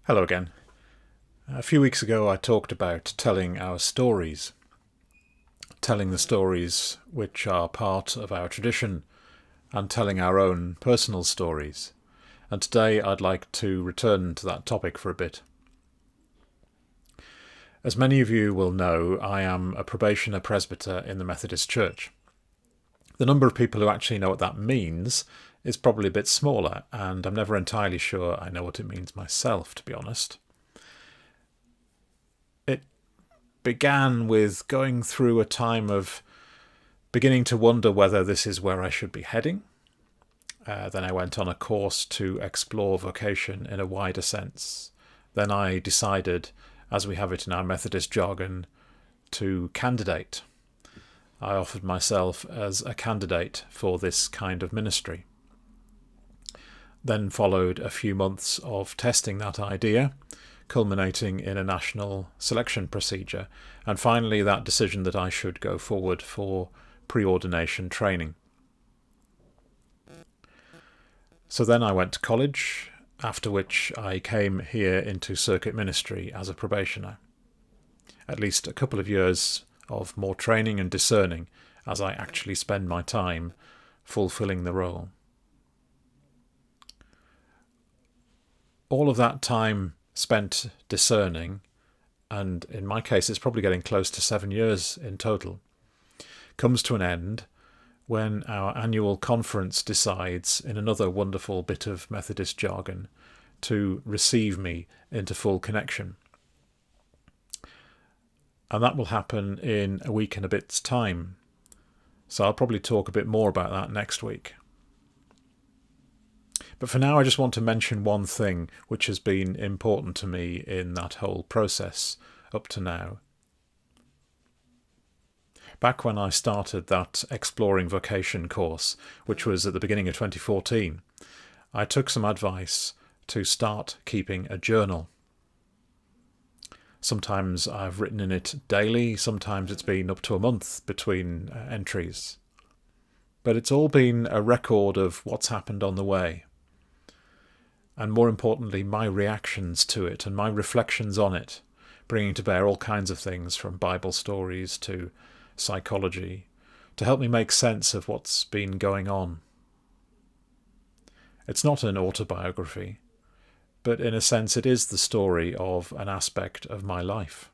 Hello again. A few weeks ago I talked about telling our stories, telling the stories which are part of our tradition and telling our own personal stories. And today I'd like to return to that topic for a bit. As many of you will know, I am a probationer presbyter in the Methodist Church. The number of people who actually know what that means is probably a bit smaller, and I'm never entirely sure I know what it means myself, to be honest. It began with going through a time of beginning to wonder whether this is where I should be heading. Then I went on a course to explore vocation in a wider sense. Then I decided, as we have it in our Methodist jargon, to candidate. I offered myself as a candidate for this kind of ministry. Then followed a few months of testing that idea, culminating in a national selection procedure, and finally that decision that I should go forward for pre-ordination training. So then I went to college, after which I came here into circuit ministry as a probationer. At least a couple of years of more training and discerning as I actually spend my time fulfilling the role. All of that time spent discerning, and in my case it's probably getting close to 7 years in total, comes to an end when our annual conference decides, in another wonderful bit of Methodist jargon, to receive me into full connection. And that will happen in a week and a bit's time. So I'll probably talk a bit more about that next week. But for now, I just want to mention one thing which has been important to me in that whole process up to now. Back when I started that Exploring Vocation course, which was at the beginning of 2014, I took some advice to start keeping a journal. Sometimes I've written in it daily, sometimes it's been up to a month between entries. But it's all been a record of what's happened on the way. And more importantly, my reactions to it and my reflections on it, bringing to bear all kinds of things from Bible stories to psychology, to help me make sense of what's been going on. It's not an autobiography, but in a sense it is the story of an aspect of my life.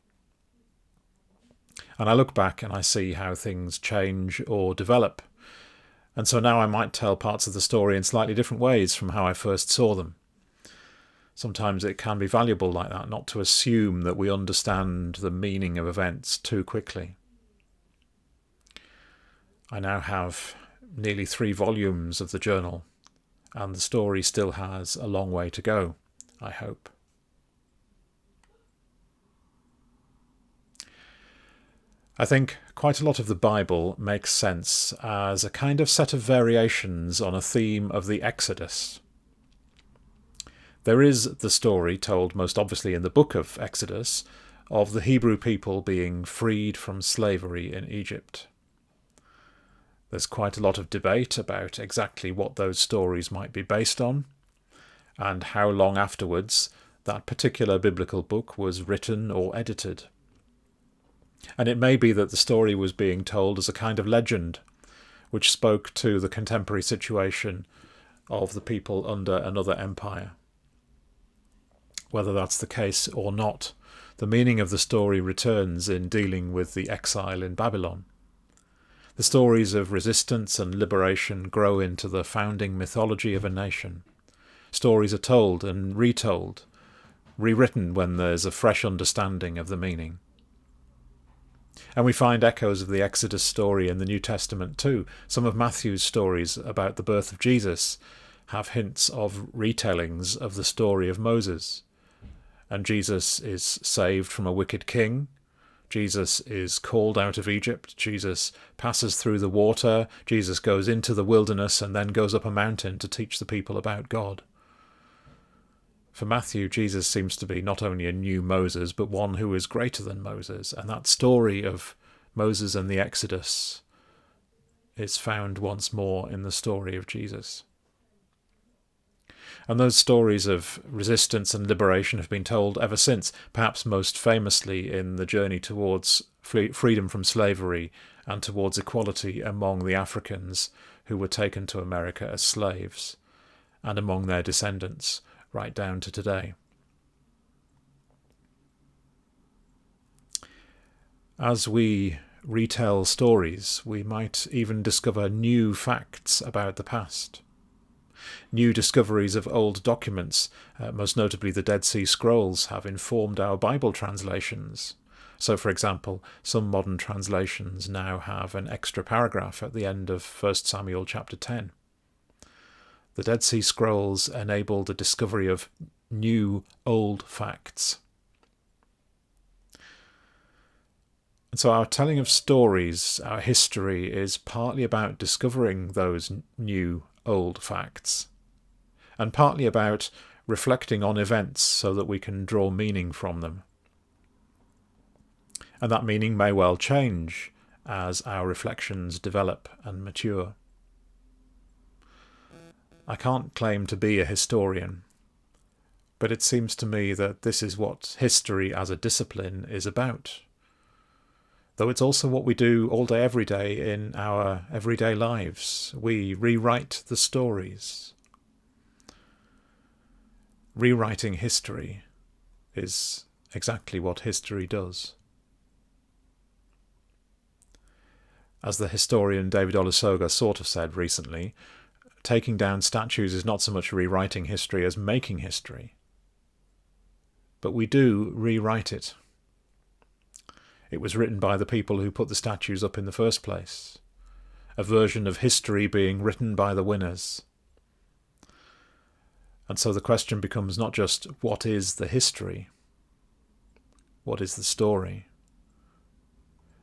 And I look back and I see how things change or develop. And so now I might tell parts of the story in slightly different ways from how I first saw them. Sometimes it can be valuable like that, not to assume that we understand the meaning of events too quickly. I now have nearly 3 volumes of the journal, and the story still has a long way to go, I hope. I think quite a lot of the Bible makes sense as a kind of set of variations on a theme of the Exodus. There is the story, told most obviously in the book of Exodus, of the Hebrew people being freed from slavery in Egypt. There's quite a lot of debate about exactly what those stories might be based on, and how long afterwards that particular biblical book was written or edited. And it may be that the story was being told as a kind of legend, which spoke to the contemporary situation of the people under another empire. Whether that's the case or not, the meaning of the story returns in dealing with the exile in Babylon. The stories of resistance and liberation grow into the founding mythology of a nation. Stories are told and retold, rewritten when there's a fresh understanding of the meaning. And we find echoes of the Exodus story in the New Testament too. Some of Matthew's stories about the birth of Jesus have hints of retellings of the story of Moses. And Jesus is saved from a wicked king. Jesus is called out of Egypt. Jesus passes through the water. Jesus goes into the wilderness and then goes up a mountain to teach the people about God. For Matthew, Jesus seems to be not only a new Moses, but one who is greater than Moses. And that story of Moses and the Exodus is found once more in the story of Jesus. And those stories of resistance and liberation have been told ever since, perhaps most famously in the journey towards freedom from slavery and towards equality among the Africans who were taken to America as slaves, and among their descendants right down to today. As we retell stories, we might even discover new facts about the past. New discoveries of old documents, most notably the Dead Sea Scrolls, have informed our Bible translations. So, for example, some modern translations now have an extra paragraph at the end of 1 Samuel chapter 10. The Dead Sea Scrolls enable the discovery of new old facts. And so our telling of stories, our history, is partly about discovering those new old facts, and partly about reflecting on events so that we can draw meaning from them. And that meaning may well change as our reflections develop and mature. I can't claim to be a historian, but it seems to me that this is what history as a discipline is about. Though it's also what we do all day, every day in our everyday lives. We rewrite the stories. Rewriting history is exactly what history does. As the historian David Olusoga sort of said recently, taking down statues is not so much rewriting history as making history. But we do rewrite it. It was written by the people who put the statues up in the first place. A version of history being written by the winners. And so the question becomes not just what is the history, what is the story,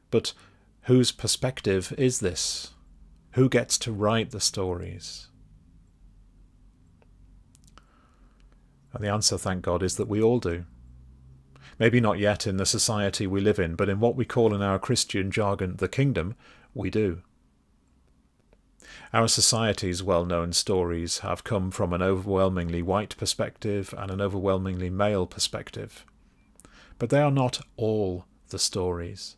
but whose perspective is this? Who gets to write the stories? And the answer, thank God, is that we all do. Maybe not yet in the society we live in, but in what we call in our Christian jargon the kingdom, we do. Our society's well-known stories have come from an overwhelmingly white perspective and an overwhelmingly male perspective. But they are not all the stories.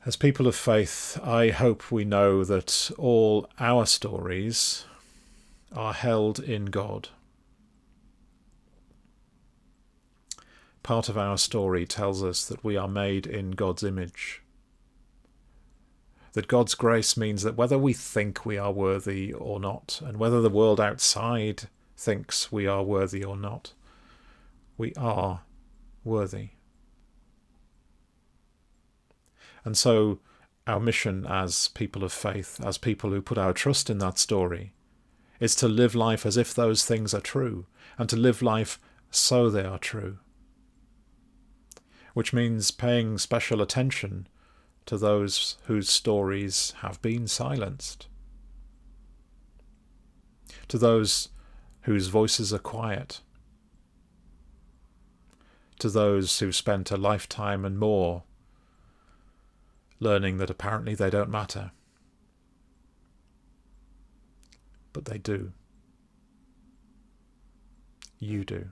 As people of faith, I hope we know that all our stories are held in God. Part of our story tells us that we are made in God's image. That God's grace means that whether we think we are worthy or not, and whether the world outside thinks we are worthy or not, we are worthy. And so our mission as people of faith, as people who put our trust in that story, is to live life as if those things are true, and to live life so they are true. Which means paying special attention to those whose stories have been silenced, to those whose voices are quiet, to those who've spent a lifetime and more learning that apparently they don't matter. But they do. You do.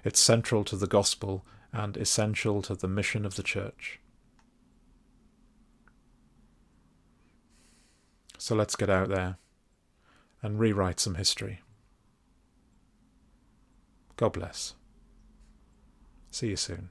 It's central to the gospel and essential to the mission of the church. So let's get out there and rewrite some history. God bless. See you soon.